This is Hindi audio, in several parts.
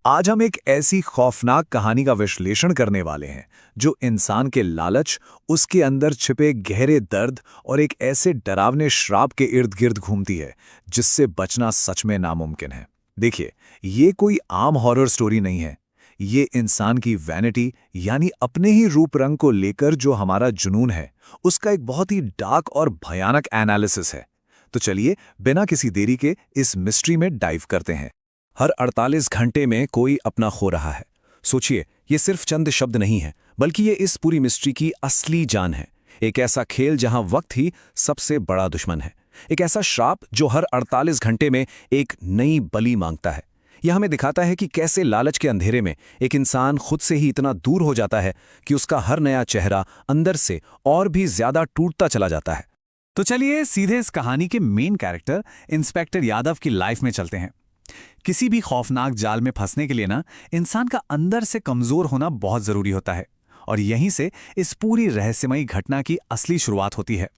आज हम एक ऐसी खौफनाक कहानी का विश्लेषण करने वाले हैं जो इंसान के लालच, उसके अंदर छिपे गहरे दर्द और एक ऐसे डरावने श्राप के इर्द गिर्द घूमती है जिससे बचना सच में नामुमकिन है। देखिए, ये कोई आम हॉरर स्टोरी नहीं है। ये इंसान की वैनिटी यानी अपने ही रूप रंग को लेकर जो हमारा जुनून है, उसका एक बहुत ही डार्क और भयानक एनालिसिस है। तो चलिए, बिना किसी देरी के इस मिस्ट्री में डाइव करते हैं। हर 48 घंटे में कोई अपना खो रहा है। सोचिए, ये सिर्फ चंद शब्द नहीं है, बल्कि ये इस पूरी मिस्ट्री की असली जान है। एक ऐसा खेल जहां वक्त ही सबसे बड़ा दुश्मन है। एक ऐसा श्राप जो हर 48 घंटे में एक नई बलि मांगता है। यह हमें दिखाता है कि कैसे लालच के अंधेरे में एक इंसान खुद से ही इतना दूर हो जाता है कि उसका हर नया चेहरा अंदर से और भी ज्यादा टूटता चला जाता है। तो चलिए सीधे इस कहानी के मेन कैरेक्टर इंस्पेक्टर यादव की लाइफ में चलते हैं। किसी भी खौफनाक जाल में फंसने के लिए ना इंसान का अंदर से कमजोर होना बहुत जरूरी होता है, और यहीं से इस पूरी रहस्यमयी घटना की असली शुरुआत होती है।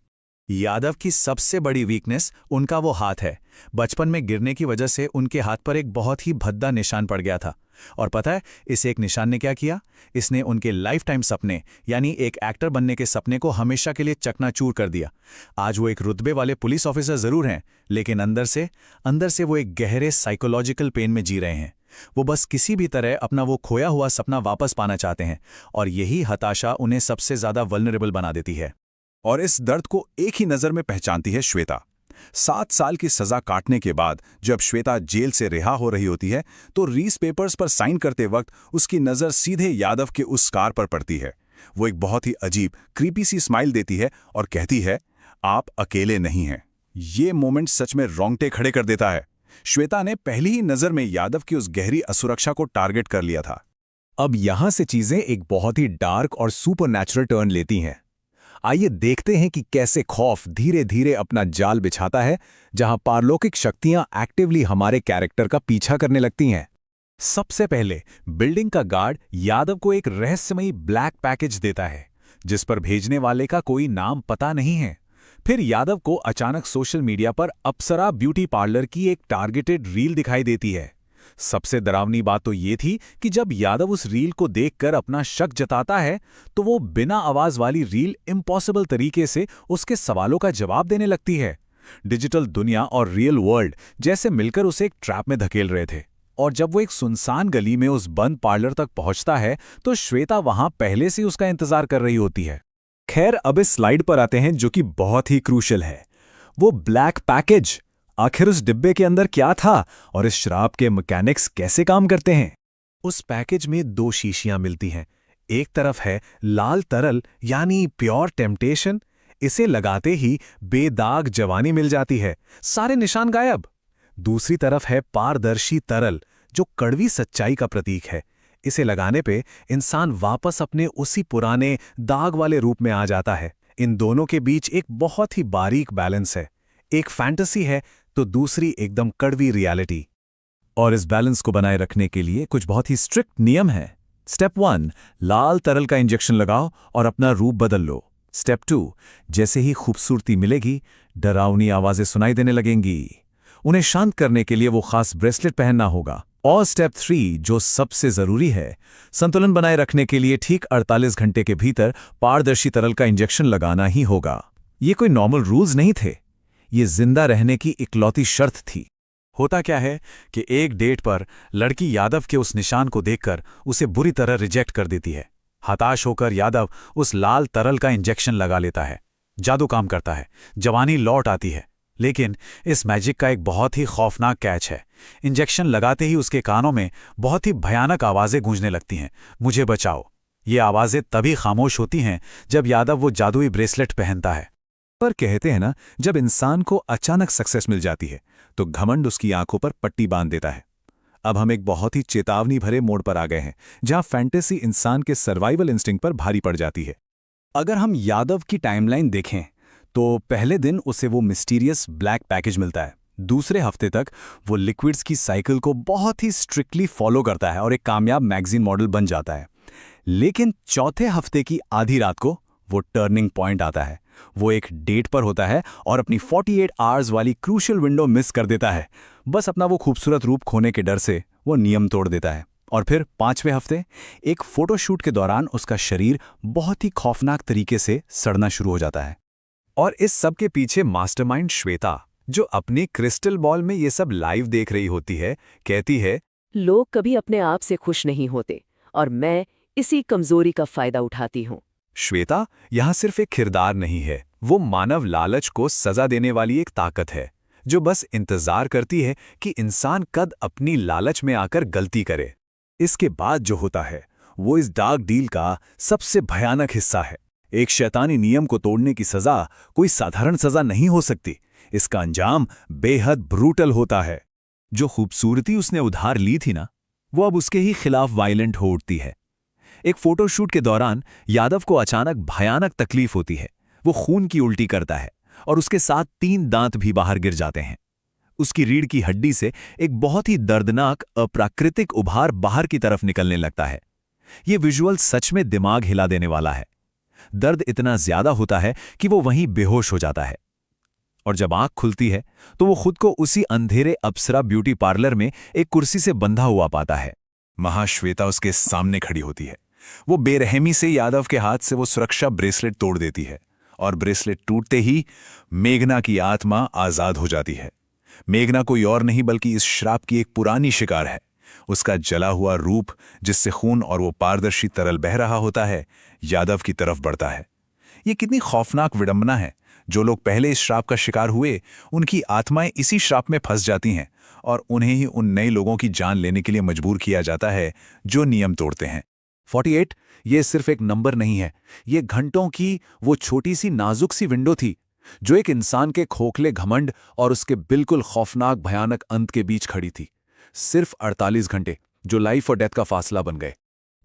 यादव की सबसे बड़ी वीकनेस उनका वो हाथ है। बचपन में गिरने की वजह से उनके हाथ पर एक बहुत ही भद्दा निशान पड़ गया था। और पता है इस एक निशान ने क्या किया? इसने उनके लाइफ टाइम सपने यानी एक एक्टर बनने के सपने को हमेशा के लिए चकनाचूर कर दिया। आज वो एक रुतबे वाले पुलिस ऑफिसर जरूर हैं, लेकिन अंदर से वो एक गहरे साइकोलॉजिकल पेन में जी रहे हैं। वो बस किसी भी तरह अपना वो खोया हुआ सपना वापस पाना चाहते हैं, और यही हताशा उन्हें सबसे ज्यादा वल्नरेबल बना देती है। और इस दर्द को एक ही नज़र में पहचानती है श्वेता। 7 साल की सजा काटने के बाद जब श्वेता जेल से रिहा हो रही होती है तो रीस पेपर्स पर साइन करते वक्त उसकी नज़र सीधे यादव के उस स्कार पर पड़ती है। वो एक बहुत ही अजीब क्रीपी सी स्माइल देती है और कहती है, आप अकेले नहीं हैं। ये मोमेंट सच में रोंगटे खड़े कर देता है। श्वेता ने पहली ही नज़र में यादव की उस गहरी असुरक्षा को टारगेट कर लिया था। अब यहां से चीजें एक बहुत ही डार्क और सुपरनैचुरल टर्न लेती हैं। आइए देखते हैं कि कैसे खौफ धीरे धीरे अपना जाल बिछाता है, जहां पारलौकिक शक्तियां एक्टिवली हमारे कैरेक्टर का पीछा करने लगती हैं। सबसे पहले बिल्डिंग का गार्ड यादव को एक रहस्यमयी ब्लैक पैकेज देता है, जिस पर भेजने वाले का कोई नाम पता नहीं है। फिर यादव को अचानक सोशल मीडिया पर अप्सरा ब्यूटी पार्लर की एक टारगेटेड रील दिखाई देती है। सबसे डरावनी बात तो ये थी कि जब यादव उस रील को देखकर अपना शक जताता है, तो वो बिना आवाज वाली रील इम्पॉसिबल तरीके से उसके सवालों का जवाब देने लगती है। डिजिटल दुनिया और रियल वर्ल्ड जैसे मिलकर उसे एक ट्रैप में धकेल रहे थे। और जब वो एक सुनसान गली में उस बंद पार्लर तक पहुंचता है, तो श्वेता वहां पहले से उसका इंतजार कर रही होती है। खैर, अब इस स्लाइड पर आते हैं जो कि बहुत ही क्रूशियल है। वो ब्लैक पैकेज, आखिर उस डिब्बे के अंदर क्या था और इस शराब के मैकेनिक्स कैसे काम करते हैं? उस पैकेज में 2 शीशियां मिलती हैं। एक तरफ है लाल तरल यानी प्योर टेम्पटेशन, इसे लगाते ही बेदाग जवानी मिल जाती है, सारे निशान गायब। दूसरी तरफ है पारदर्शी तरल, जो कड़वी सच्चाई का प्रतीक है। इसे लगाने पे इंसान वापस अपने उसी पुराने दाग वाले रूप में आ जाता है। इन दोनों के बीच एक बहुत ही बारीक बैलेंस है। एक फैंटेसी है तो दूसरी एकदम कड़वी रियलिटी। और इस बैलेंस को बनाए रखने के लिए कुछ बहुत ही स्ट्रिक्ट नियम हैं। स्टेप 1, लाल तरल का इंजेक्शन लगाओ और अपना रूप बदल लो। स्टेप 2, जैसे ही खूबसूरती मिलेगी, डरावनी आवाजें सुनाई देने लगेंगी। उन्हें शांत करने के लिए वो खास ब्रेसलेट पहनना होगा। और स्टेप 3, जो सबसे जरूरी है, संतुलन बनाए रखने के लिए ठीक 48 घंटे के भीतर पारदर्शी तरल का इंजेक्शन लगाना ही होगा। ये कोई नॉर्मल रूल्स नहीं थे, ये जिंदा रहने की इकलौती शर्त थी। होता क्या है कि एक डेट पर लड़की यादव के उस निशान को देखकर उसे बुरी तरह रिजेक्ट कर देती है। हताश होकर यादव उस लाल तरल का इंजेक्शन लगा लेता है। जादू काम करता है, जवानी लौट आती है। लेकिन इस मैजिक का एक बहुत ही खौफनाक कैच है। इंजेक्शन लगाते ही उसके कानों में बहुत ही भयानक आवाजें गूंजने लगती हैं, मुझे बचाओ। ये आवाजें तभी खामोश होती हैं जब यादव वो जादुई ब्रेसलेट पहनता है। पर कहते हैं ना, जब इंसान को अचानक सक्सेस मिल जाती है तो घमंड उसकी आंखों पर पट्टी बांध देता है। अब हम एक बहुत ही चेतावनी भरे मोड़ पर आ गए हैं, जहां फैंटेसी इंसान के सर्वाइवल इंस्टिंक्ट पर भारी पड़ जाती है। अगर हम यादव की टाइमलाइन देखें तो पहले दिन उसे वो मिस्टीरियस ब्लैक पैकेज मिलता है। दूसरे हफ्ते तक वो लिक्विड्स की साइकिल को बहुत ही स्ट्रिक्टली फॉलो करता है और एक कामयाब मैगजीन मॉडल बन जाता है। लेकिन चौथे हफ्ते की आधी रात को वो टर्निंग पॉइंट आता है। वो एक डेट पर होता है और अपनी 48 आवर्स वाली क्रूशियल विंडो मिस कर देता है। बस अपना वो खूबसूरत रूप खोने के डर से वो नियम तोड़ देता है और फिर 5वें हफ्ते एक फोटोशूट के दौरान उसका शरीर बहुत ही खौफनाक तरीके से सड़ना शुरू हो जाता है। और इस सब के पीछे मास्टरमाइंड श्वेता, जो अपनी क्रिस्टल बॉल में ये सब लाइव देख रही होती है, कहती है, लोग कभी अपने आप से खुश नहीं होते और मैं इसी कमजोरी का फायदा उठाती हूँ। श्वेता यहाँ सिर्फ एक किरदार नहीं है, वो मानव लालच को सजा देने वाली एक ताकत है जो बस इंतजार करती है कि इंसान कद अपनी लालच में आकर गलती करे। इसके बाद जो होता है वो इस डार्क डील का सबसे भयानक हिस्सा है। एक शैतानी नियम को तोड़ने की सजा कोई साधारण सजा नहीं हो सकती। इसका अंजाम बेहद ब्रूटल होता है। जो खूबसूरती उसने उधार ली थी ना, वो अब उसके ही खिलाफ वायलेंट हो उठती है। एक फोटोशूट के दौरान यादव को अचानक भयानक तकलीफ होती है। वो खून की उल्टी करता है और उसके साथ 3 दांत भी बाहर गिर जाते हैं। उसकी रीढ़ की हड्डी से एक बहुत ही दर्दनाक अप्राकृतिक उभार बाहर की तरफ निकलने लगता है। ये विजुअल सच में दिमाग हिला देने वाला है। दर्द इतना ज्यादा होता है कि वो वहीं बेहोश हो जाता है और जब आंख खुलती है तो वो खुद को उसी अंधेरे अप्सरा ब्यूटी पार्लर में एक कुर्सी से बंधा हुआ पाता है। महाश्वेता उसके सामने खड़ी होती है। वो बेरहमी से यादव के हाथ से वो सुरक्षा ब्रेसलेट तोड़ देती है और ब्रेसलेट टूटते ही मेघना की आत्मा आजाद हो जाती है। मेघना कोई और नहीं बल्कि इस श्राप की एक पुरानी शिकार है। उसका जला हुआ रूप, जिससे खून और वो पारदर्शी तरल बह रहा होता है, यादव की तरफ बढ़ता है। ये कितनी खौफनाक विडंबना है। जो लोग पहले इस श्राप का शिकार हुए, उनकी आत्माएं इसी श्राप में फंस जाती हैं और उन्हें ही उन नए लोगों की जान लेने के लिए मजबूर किया जाता है जो नियम तोड़ते हैं। 48 ये सिर्फ एक नंबर नहीं है, ये घंटों की वो छोटी सी नाजुक सी विंडो थी जो एक इंसान के खोखले घमंड और उसके बिल्कुल खौफनाक भयानक अंत के बीच खड़ी थी। सिर्फ 48 घंटे जो लाइफ और डेथ का फासला बन गए।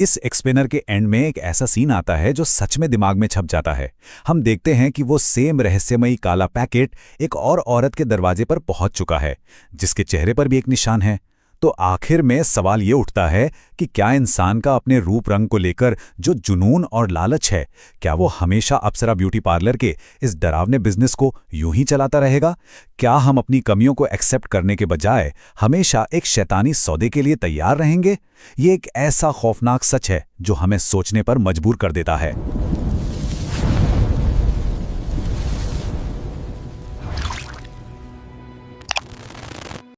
इस एक्सप्लेनर के एंड में एक ऐसा सीन आता है जो सच में दिमाग में छप जाता है। हम देखते हैं कि वो सेम रहस्यमयी काला पैकेट एक और औरत के दरवाजे पर पहुंच चुका है, जिसके चेहरे पर भी एक निशान है। तो आखिर में सवाल ये उठता है कि क्या इंसान का अपने रूप रंग को लेकर जो जुनून और लालच है, क्या वो हमेशा अप्सरा ब्यूटी पार्लर के इस डरावने बिजनेस को यूं ही चलाता रहेगा? क्या हम अपनी कमियों को एक्सेप्ट करने के बजाय हमेशा एक शैतानी सौदे के लिए तैयार रहेंगे? ये एक ऐसा खौफनाक सच है जो हमें सोचने पर मजबूर कर देता है।